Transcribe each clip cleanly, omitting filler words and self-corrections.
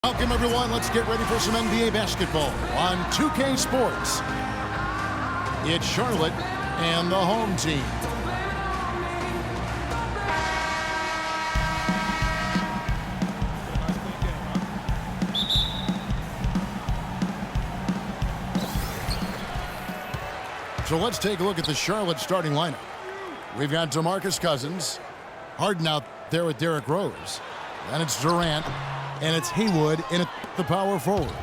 Welcome, everyone. Let's get ready for some NBA basketball on 2K Sports. It's Charlotte and the home team. So let's take a look at the Charlotte starting lineup. We've got DeMarcus Cousins, Harden out there with Derrick Rose. Then it's Durant. And it's Haywood in at the power forward.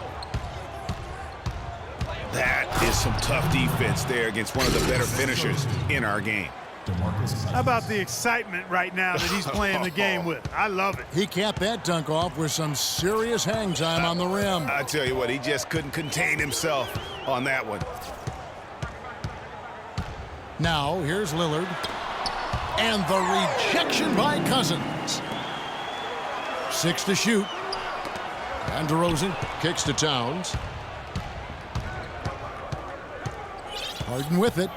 That is some tough defense there against one of the better finishers in our game. How about the excitement right now that he's playing the game with? I love it. He capped that dunk off with some serious hang time on the rim. I tell you what, he just couldn't contain himself on that one. Now, here's Lillard. And the rejection by Cousins. 6 to shoot. And DeRozan kicks to Towns. Harden with it.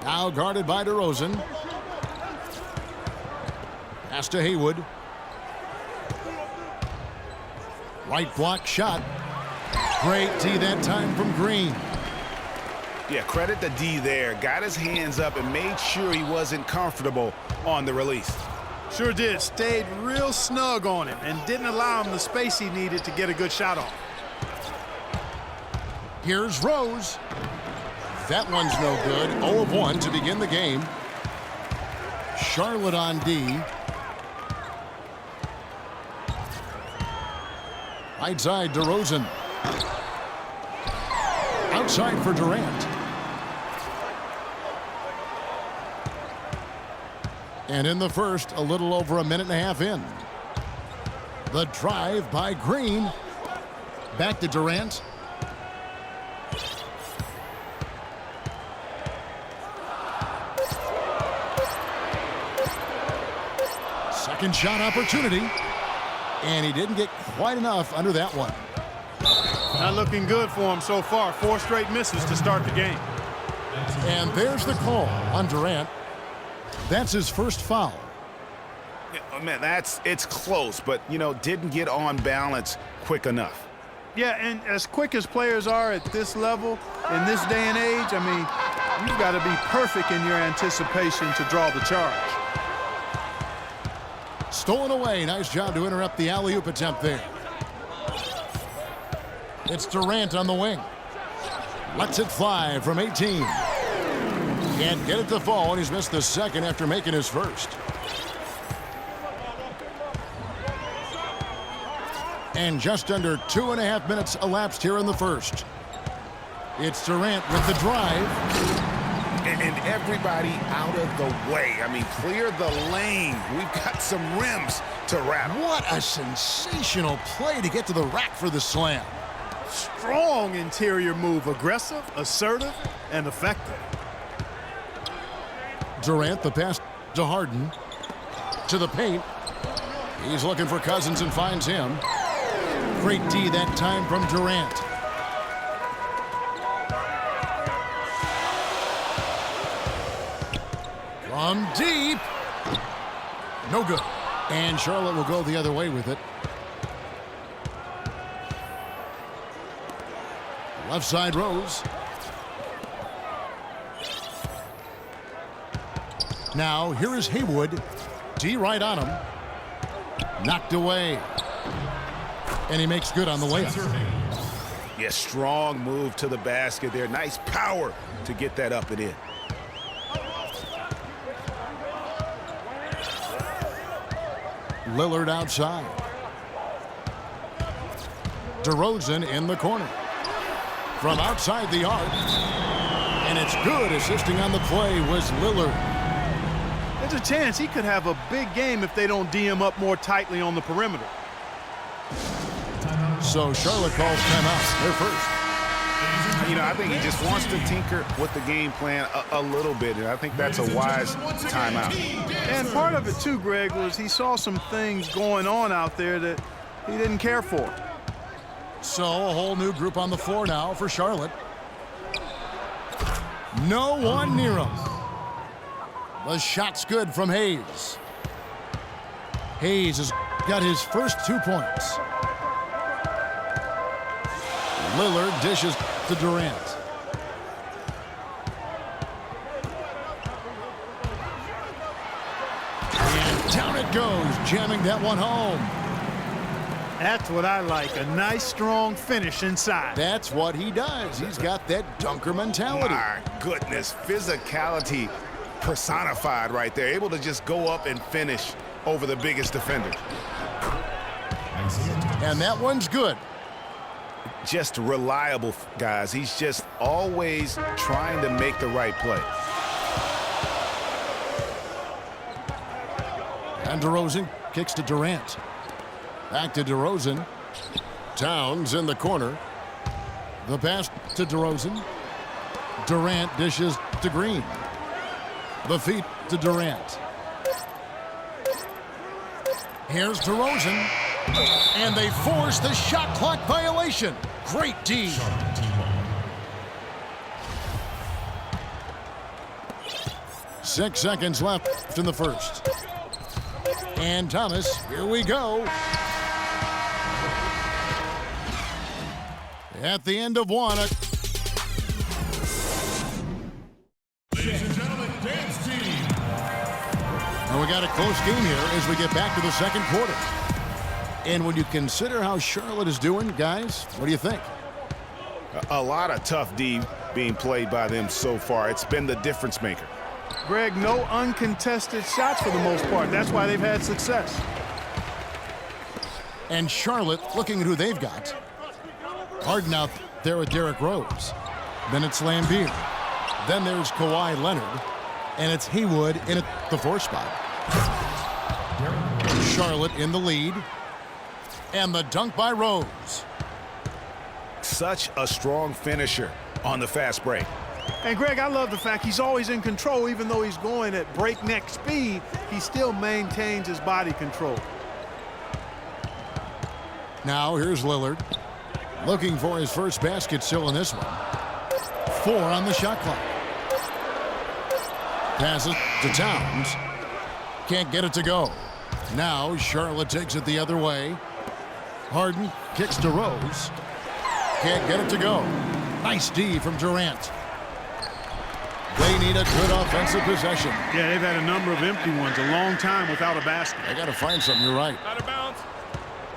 Now guarded by DeRozan. Pass to Haywood. Right block shot. Great D that time from Green. Yeah, credit the D there. Got his hands up and made sure he wasn't comfortable on the release. Sure did. Stayed real snug on him and didn't allow him the space he needed to get a good shot off. Here's Rose. That one's no good. 0 of 1 to begin the game. Charlotte on D. Right side, DeRozan. Outside for Durant. And in the first, a little over a minute and a half in. The drive by Green. Back to Durant. Second shot opportunity. And he didn't get quite enough under that one. Not looking good for him so far. 4 straight misses to start the game. And there's the call on Durant. That's his first foul. Yeah, man, it's close, but, you know, didn't get on balance quick enough. Yeah, and as quick as players are at this level, in this day and age, I mean, you've got to be perfect in your anticipation to draw the charge. Stolen away. Nice job to interrupt the alley-oop attempt there. It's Durant on the wing. Lets it fly from 18. Can't get it to fall, and he's missed the second after making his first. And just under 2.5 minutes elapsed here in the first. It's Durant with the drive. And everybody out of the way. I mean, clear the lane. We've got some rims to rattle. What a sensational play to get to the rack for the slam. Strong interior move. Aggressive, assertive, and effective. Durant, the pass to Harden. To the paint. He's looking for Cousins and finds him. Great D that time from Durant. From deep. No good. And Charlotte will go the other way with it. Left side Rose. Now here is Haywood. D right on him. Knocked away. And he makes good on the layup. Yeah, strong move to the basket there. Nice power to get that up and in. Lillard outside. DeRozan in the corner. From outside the arc. And it's good. Assisting on the play was Lillard. There's a chance he could have a big game if they don't D him up more tightly on the perimeter. So Charlotte calls timeout. They're first. You know, I think he just wants to tinker with the game plan a little bit, and I think that's a wise timeout. And part of it, too, Greg, was he saw some things going on out there that he didn't care for. So a whole new group on the floor now for Charlotte. No one near him. The shot's good from Hayes. Hayes has got his first 2 points. Lillard dishes to Durant. And down it goes, jamming that one home. That's what I like, a nice, strong finish inside. That's what he does. He's got that dunker mentality. My goodness, physicality personified right there. Able to just go up and finish over the biggest defender. And that one's good. Just reliable, guys. He's just always trying to make the right play. And DeRozan kicks to Durant. Back to DeRozan. Towns in the corner. The pass to DeRozan. Durant dishes to Green. The feed to Durant. Here's DeRozan. And they force the shot clock violation. Great D. 6 seconds left in the first. And Thomas, here we go. At the end of one. Ladies and gentlemen, dance team. And we got a close game here as we get back to the second quarter. And when you consider how Charlotte is doing, guys, what do you think? A lot of tough D being played by them so far. It's been the difference maker. Greg, no uncontested shots for the most part. That's why they've had success. And Charlotte, looking at who they've got. Harden out there with Derrick Rose. Then it's Lambeer. Then there's Kawhi Leonard. And it's Haywood in at the 4 spot. Charlotte in the lead. And the dunk by Rose. Such a strong finisher on the fast break. And, Greg, I love the fact he's always in control. Even though he's going at breakneck speed, he still maintains his body control. Now here's Lillard. Looking for his first basket still in this one. 4 on the shot clock. Passes to Towns. Can't get it to go. Now Charlotte takes it the other way. Harden kicks to Rose. Can't get it to go. Nice D from Durant. They need a good offensive possession. Yeah, they've had a number of empty ones, a long time without a basket. They got to find something. You're right. Out of bounds.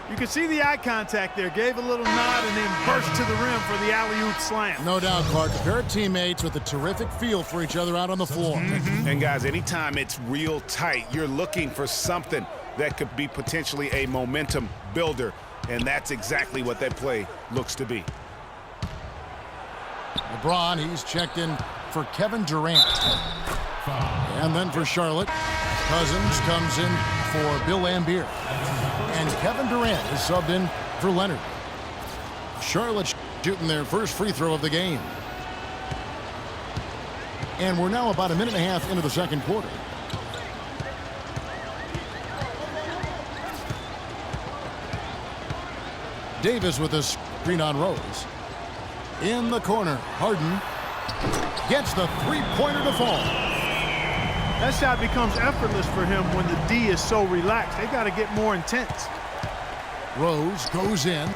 You can see the eye contact there. Gave a little nod and then burst to the rim for the alley-oop slam. No doubt, Clark. A pair of teammates with a terrific feel for each other out on the floor. And, guys, anytime it's real tight, you're looking for something that could be potentially a momentum builder. And that's exactly what that play looks to be. LeBron, he's checked in for Kevin Durant. And then for Charlotte, Cousins comes in for Bill Lambeer. And Kevin Durant is subbed in for Leonard. Charlotte shooting their first free throw of the game. And we're now about a minute and a half into the second quarter. Davis with a screen on Rose. In the corner, Harden gets the three-pointer to fall. That shot becomes effortless for him when the D is so relaxed. They got to get more intense. Rose goes in.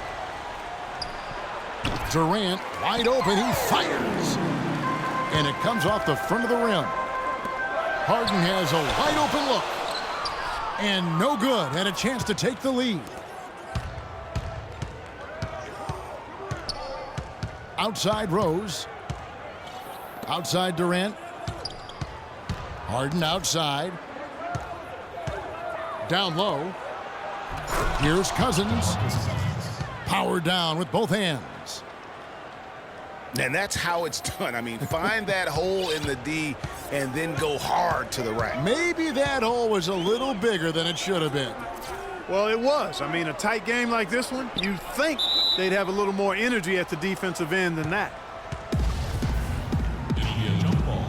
Durant wide open. He fires. And it comes off the front of the rim. Harden has a wide open look. And no good. Had a chance to take the lead. Outside Rose. Outside Durant. Harden outside. Down low. Here's Cousins. Power down with both hands. And that's how it's done. I mean, find that hole in the D and then go hard to the rack. Maybe that hole was a little bigger than it should have been. Well, it was. I mean, a tight game like this one, you'd think they'd have a little more energy at the defensive end than that. It'll be a jump ball.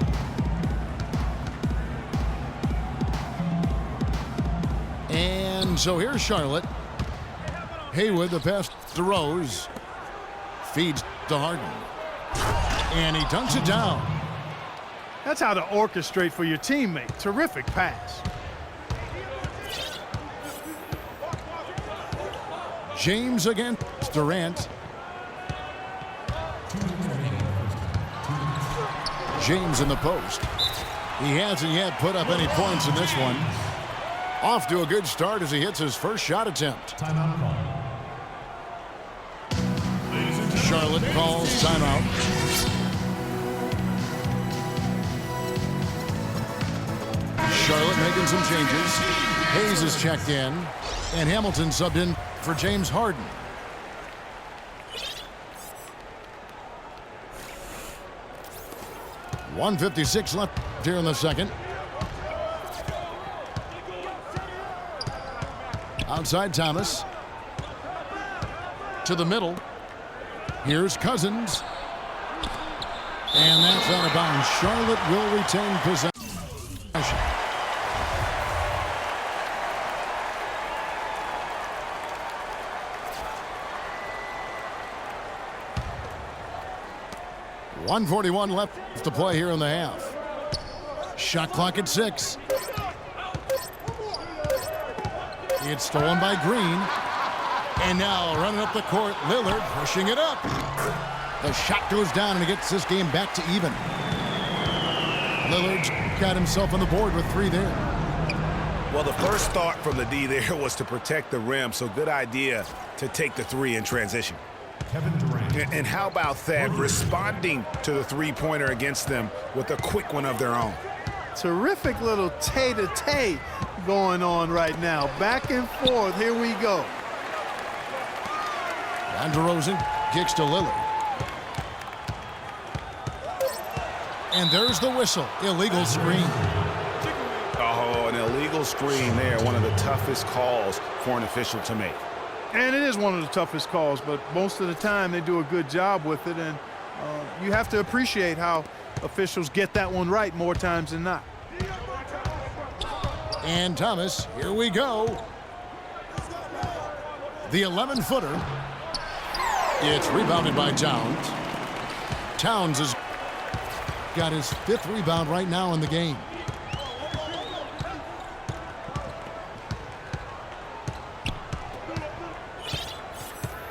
And so here's Charlotte. Haywood, the pass to Rose. Feeds to Harden. And he dunks it down. That's how to orchestrate for your teammate. Terrific pass. James against Durant. James in the post. He hasn't yet put up any points in this one. Off to a good start as he hits his first shot attempt. Timeout call. Charlotte calls timeout. Charlotte making some changes. Hayes is checked in, and Hamilton subbed in for James Harden. .156 left here in the second. Outside Thomas. To the middle. Here's Cousins. And that's out of bounds. Charlotte will retain possession. .141 left to play here in the half. Shot clock at 6. It's stolen by Green. And now running up the court, Lillard pushing it up. The shot goes down and it gets this game back to even. Lillard's got himself on the board with 3 there. Well, the first thought from the D there was to protect the rim, so good idea to take the 3 in transition. Kevin Durant. And how about that, responding to the three-pointer against them with a quick one of their own. Terrific little tay-to-tay going on right now. Back and forth. Here we go. DeRozan kicks to Lillard. And there's the whistle. Illegal screen. Oh, an illegal screen there. One of the toughest calls for an official to make. And it is one of the toughest calls, but most of the time they do a good job with it. And you have to appreciate how officials get that one right more times than not. And Thomas, here we go. The 11-footer. It's rebounded by Towns. Towns has got his 5th rebound right now in the game.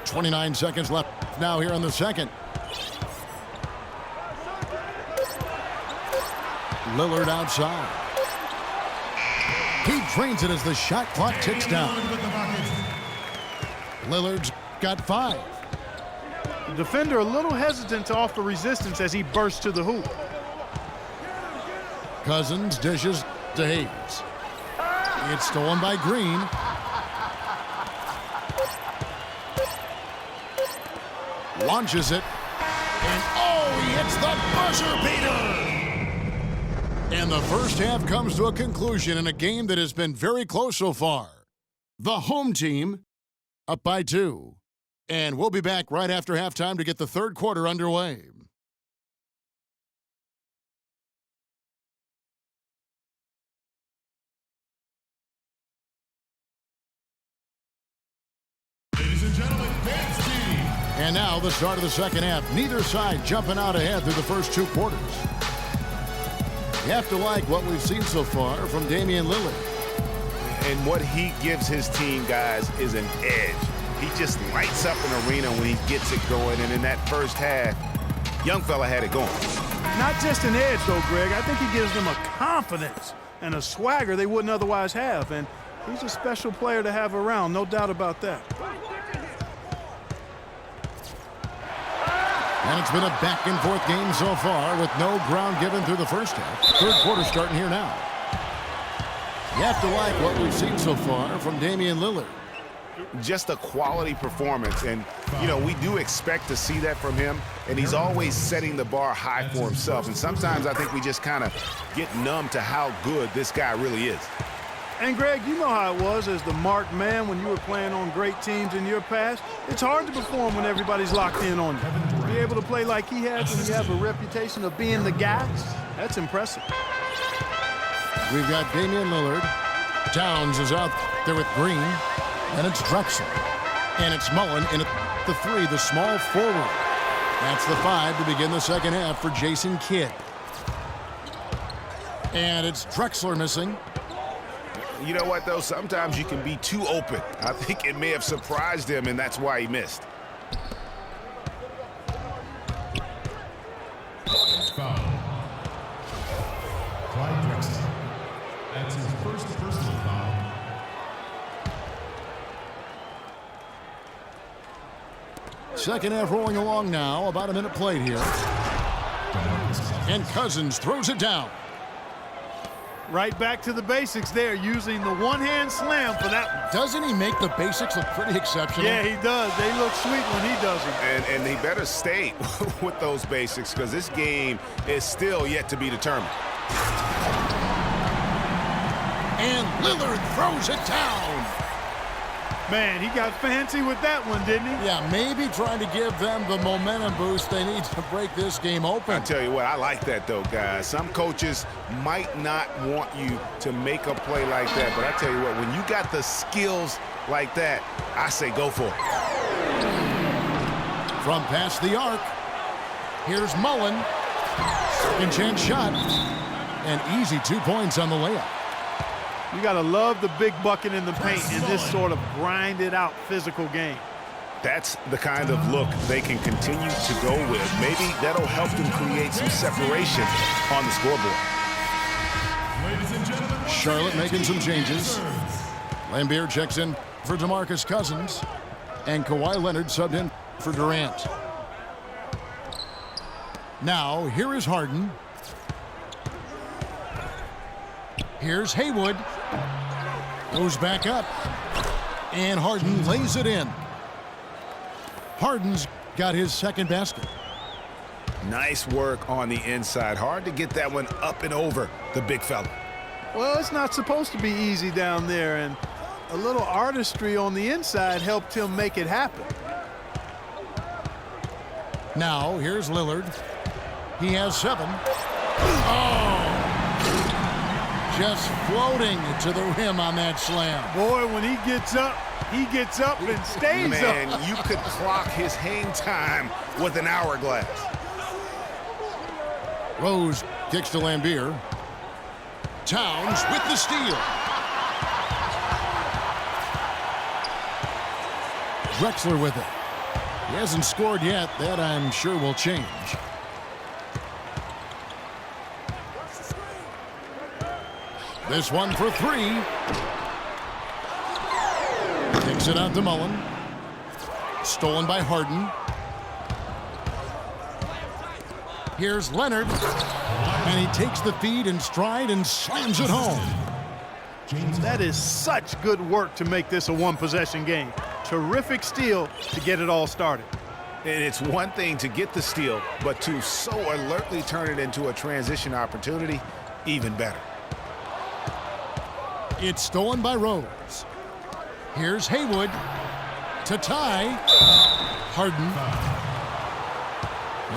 .29 seconds left now here in the second. Lillard outside. He drains it as the shot clock ticks down. Lillard's got 5. The defender a little hesitant to offer resistance as he bursts to the hoop. Cousins dishes to Hayes. It's stolen by Green. Launches it. And oh, he hits the buzzer beater! And the first half comes to a conclusion in a game that has been very close so far. The home team up by 2. And we'll be back right after halftime to get the third quarter underway. Ladies and gentlemen, Dance Team. And now the start of the second half. Neither side jumping out ahead through the first 2 quarters. You have to like what we've seen so far from Damian Lillard. And what he gives his team, guys, is an edge. He just lights up an arena when he gets it going. And in that first half, young fella had it going. Not just an edge, though, Greg. I think he gives them a confidence and a swagger they wouldn't otherwise have. And he's a special player to have around, no doubt about that. And it's been a back-and-forth game so far with no ground given through the first half. Third quarter starting here now. You have to like what we've seen so far from Damian Lillard. Just a quality performance. And, you know, we do expect to see that from him. And he's always setting the bar high for himself. And sometimes I think we just kind of get numb to how good this guy really is. And, Greg, you know how it was as the marked man when you were playing on great teams in your past. It's hard to perform when everybody's locked in on you. To be able to play like he has when you have a reputation of being the guy, that's impressive. We've got Damian Lillard. Towns is out there with Green. And it's Drexler. And it's Mullen in at the 3, the small forward. That's the 5 to begin the second half for Jason Kidd. And it's Drexler missing. You know what, though? Sometimes you can be too open. I think it may have surprised him, and that's why he missed. Foul. Clyde Drexler. That's his first personal foul. Second half rolling along now. About a minute played here. And Cousins throws it down. Right back to the basics there, using the one-hand slam for that one. Doesn't he make the basics look pretty exceptional? Yeah, he does. They look sweet when he does it. And he better stay with those basics because this game is still yet to be determined. And Lillard throws it down. Man, he got fancy with that one, didn't he? Yeah, maybe trying to give them the momentum boost they need to break this game open. I tell you what, I like that, though, guys. Some coaches might not want you to make a play like that, but I tell you what, when you got the skills like that, I say go for it. From past the arc, here's Mullen. Second chance shot. And easy 2 points on the layup. You got to love the big bucket in the paint in this sort of grinded-out physical game. That's the kind of look they can continue to go with. Maybe that'll help them create some separation on the scoreboard. Ladies and gentlemen, Charlotte making some changes. Lambier checks in for DeMarcus Cousins. And Kawhi Leonard subbed in for Durant. Now, here is Harden. Here's Haywood. Goes back up. And Harden lays it in. Harden's got his second basket. Nice work on the inside. Hard to get that one up and over the big fella. Well, it's not supposed to be easy down there, and a little artistry on the inside helped him make it happen. Now, here's Lillard. He has 7. Oh! Just floating to the rim on that slam. Boy, when he gets up and stays Man, up. you could clock his hang time with an hourglass. Rose kicks to Lambier. Towns with the steal. Drexler with it. He hasn't scored yet. That, I'm sure, will change. This one for 3. Kicks it out to Mullen. Stolen by Harden. Here's Leonard. And he takes the feed in stride and slams it home. That is such good work to make this a one-possession game. Terrific steal to get it all started. And it's one thing to get the steal, but to so alertly turn it into a transition opportunity, even better. It's stolen by Rose. Here's Haywood to tie. Harden.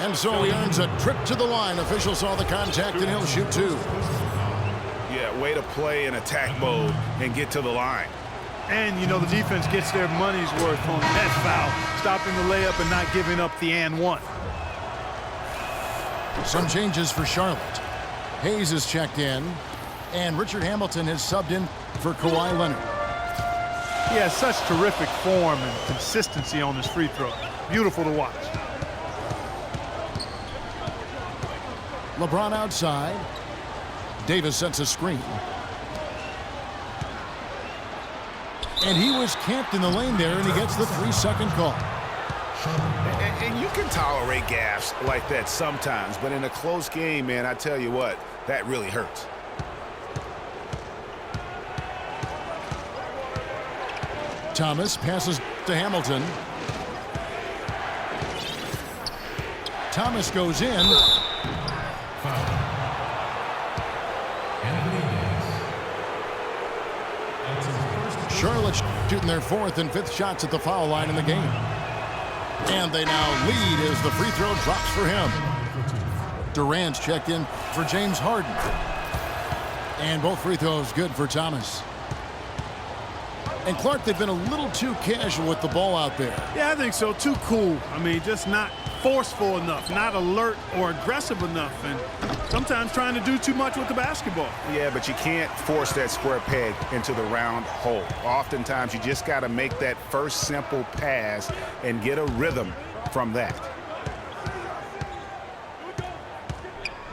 And so he earns a trip to the line. Official saw the contact and he'll shoot 2. Yeah, way to play in attack mode and get to the line. And, you know, the defense gets their money's worth on that foul, stopping the layup and not giving up the and one. Some changes for Charlotte. Hayes is checked in, and Richard Hamilton has subbed in for Kawhi Leonard. He has such terrific form and consistency on his free throw. Beautiful to watch. LeBron outside. Davis sets a screen. And he was camped in the lane there, and he gets the 3-second call. And you can tolerate gaffes like that sometimes, but in a close game, man, I tell you what, that really hurts. Thomas passes to Hamilton. Thomas goes in. Charlotte shooting their 4th and 5th shots at the foul line in the game. And they now lead as the free throw drops for him. Durant's checked in for James Harden. And both free throws good for Thomas. And Clark, they've been a little too casual with the ball out there. Yeah, I think so. Too cool. I mean, just not forceful enough, not alert or aggressive enough, and sometimes trying to do too much with the basketball. Yeah, but you can't force that square peg into the round hole. Oftentimes, you just got to make that first simple pass and get a rhythm from that.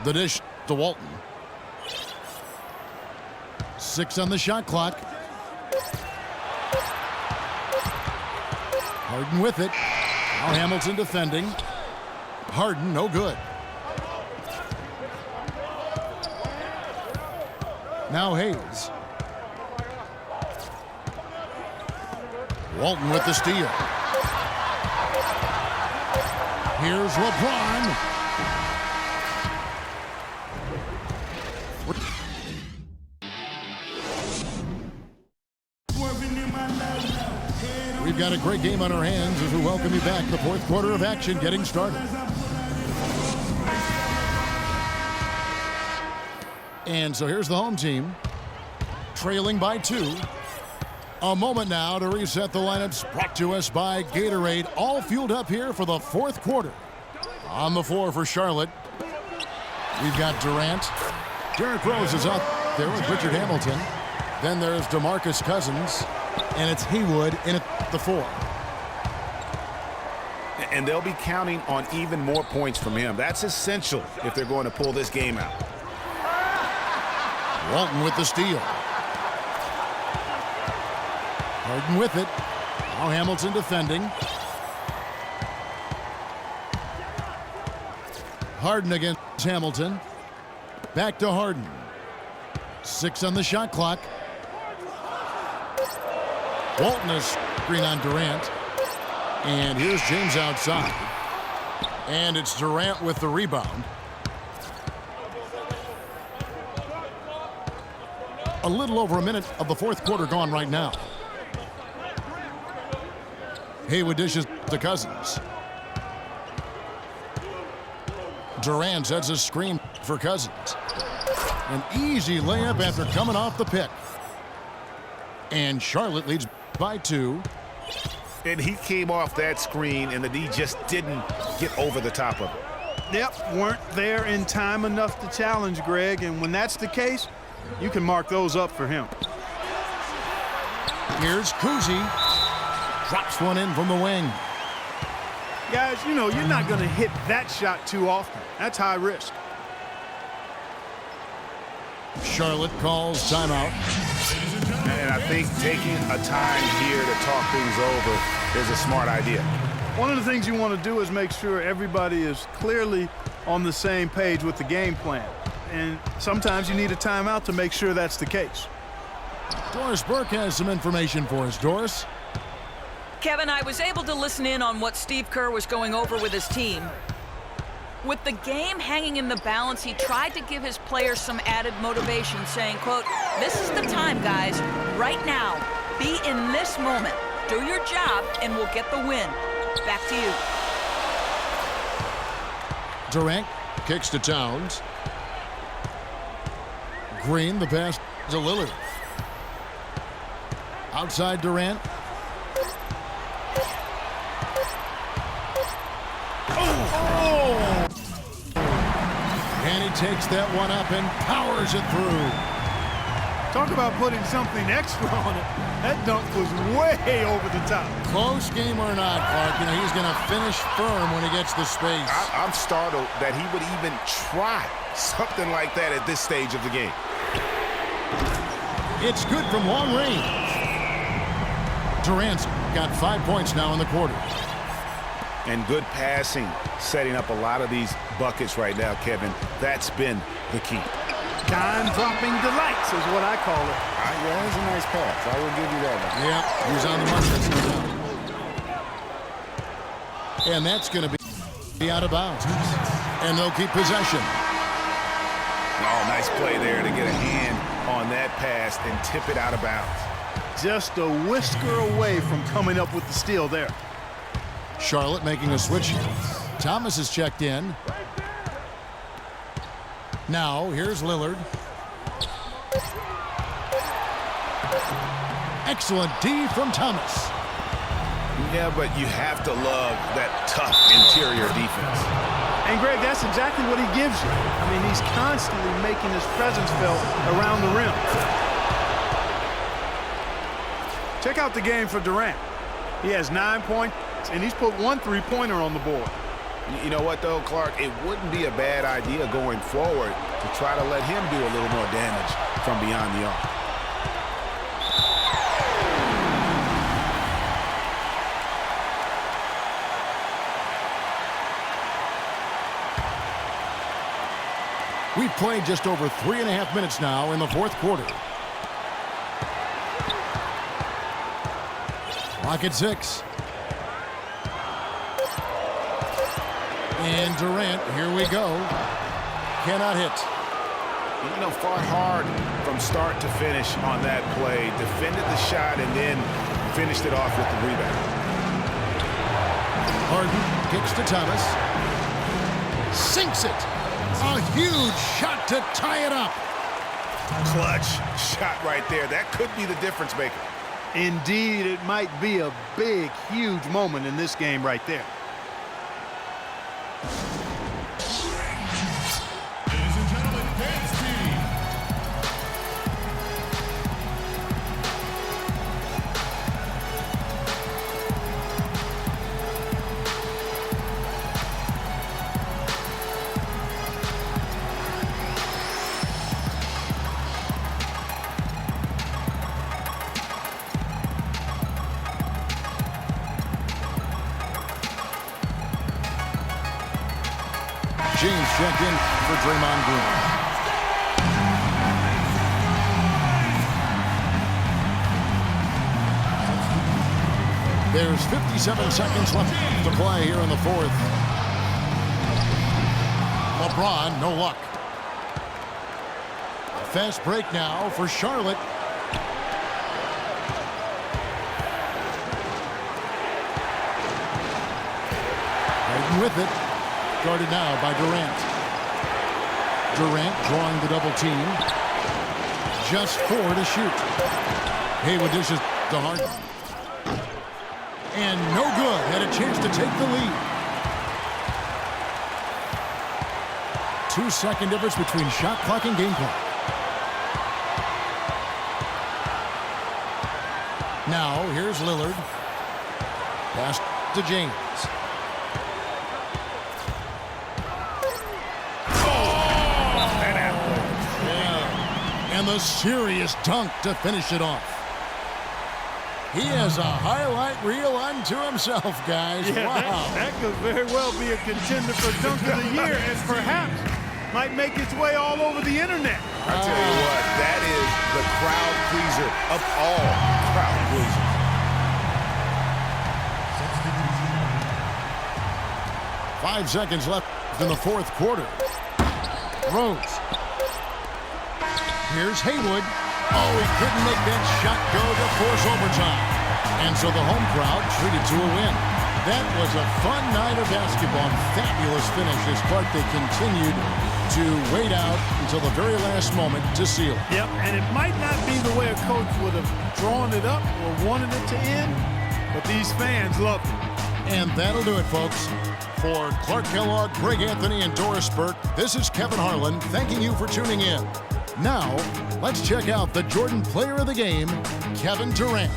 The dish to Walton. 6 on the shot clock. Harden with it. Now Hamilton defending. Harden, no good. Now Hayes. Walton with the steal. Here's LeBron. We've got a great game on our hands as we welcome you back. The 4th quarter of action getting started. And so here's the home team, trailing by 2. A moment now to reset the lineups, brought to us by Gatorade, all fueled up here for the 4th quarter. On the floor for Charlotte, we've got Durant. Derrick Rose is up there with Richard Hamilton. Then there's DeMarcus Cousins, and it's Haywood in at the 4. And they'll be counting on even more points from him. That's essential if they're going to pull this game out. Walton with the steal. Harden with it. Now Hamilton defending. Harden against Hamilton. Back to Harden. 6 on the shot clock. Walton is screen on Durant. And here's James outside. And it's Durant with the rebound. A little over a minute of the 4th quarter gone right now. Haywood dishes to Cousins. Durant sets a screen for Cousins. An easy layup after coming off the pick. And Charlotte leads by 2. And he came off that screen, and the D just didn't get over the top of it. Yep, weren't there in time enough to challenge Greg, and when that's the case, you can mark those up for him. Here's Kuzi. Drops one in from the wing. Guys, you know, you're not going to hit that shot too often. That's high risk. Charlotte calls timeout. And I think taking a time here to talk things over is a smart idea. One of the things you want to do is make sure everybody is clearly on the same page with the game plan. And sometimes you need a timeout to make sure that's the case. Doris Burke has some information for us. Doris? Kevin, I was able to listen in on what Steve Kerr was going over with his team. With the game hanging in the balance, he tried to give his players some added motivation, saying, quote, "This is the time, guys. Right now. Be in this moment. Do your job, and we'll get the win." Back to you. Durant kicks to Towns. Green, the pass to Lillard. Outside Durant. And he takes that one up and powers it through. Talk about putting something extra on it. That dunk was way over the top. Close game or not, Clark, he's going to finish firm when he gets the space. I'm startled that he would even try something like that at this stage of the game. It's good from long range. Durant's got 5 points now in the quarter. And good passing, setting up a lot of these buckets right now, Kevin. That's been the key. Time-dropping delights is what I call it. Yeah, that's a nice pass. I will give you that one. Yeah, he's on the mark. And that's going to be out of bounds. And they'll keep possession. Oh, nice play there to get a hand on that pass and tip it out of bounds. Just a whisker away from coming up with the steal there. Charlotte making a switch. Thomas is checked in. Now, here's Lillard. Excellent D from Thomas. Yeah, but you have to love that tough interior defense. And, Greg, that's exactly what he gives you. I mean, he's constantly making his presence felt around the rim. Check out the game for Durant. He has 9 points, and he's put 1 3-pointer on the board. You know what, though, Clark? It wouldn't be a bad idea going forward to try to let him do a little more damage from beyond the arc. We've played just over 3.5 minutes now in the fourth quarter. Clock at 6. And Durant, here we go. Cannot hit. Fought hard from start to finish on that play. Defended the shot and then finished it off with the rebound. Harden kicks to Thomas. Sinks it. A huge shot to tie it up. Clutch shot right there. That could be the difference maker. Indeed, it might be a big, huge moment in this game right there. Ladies and gentlemen, dance team. James checked in for Draymond Green. There's 57 seconds left to play here in the fourth. LeBron, no luck. A fast break now for Charlotte. Harden with it. Guarded now by Durant. Durant drawing the double team. Just 4 to shoot. Haywood dishes to Harden. And no good. Had a chance to take the lead. 2-second difference between shot clock and game clock. Now, here's Lillard. Pass to James. And the serious dunk to finish it off. He has a highlight reel unto himself, guys. Yeah, wow. that could very well be a contender for Dunk of the Year and perhaps might make its way all over the internet. I tell you what, that is the crowd pleaser of all crowd pleasers. Five seconds left in the fourth quarter. Rose. Here's Haywood. Oh, he couldn't make that shot go to force overtime. And so the home crowd treated to a win. That was a fun night of basketball. Fabulous finish as Clark, they continued to wait out until the very last moment to seal it. Yep, and it might not be the way a coach would have drawn it up or wanted it to end, but these fans loved it. And that'll do it, folks. For Clark Kellogg, Greg Anthony, and Doris Burke, this is Kevin Harlan thanking you for tuning in. Now, let's check out the Jordan Player of the Game, Kevin Durant.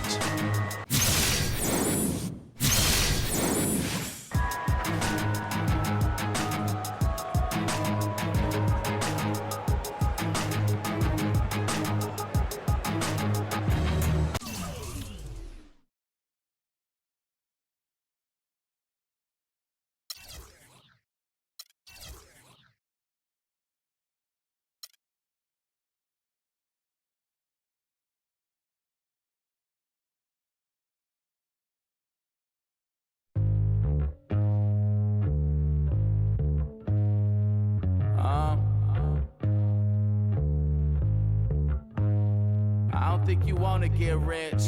I don't think you wanna get rich.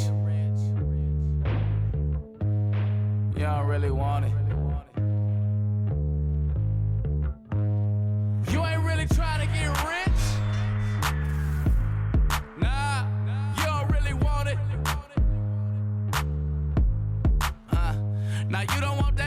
You don't really want it. You ain't really trying to get rich. Nah, you don't really want it. Now you don't want that.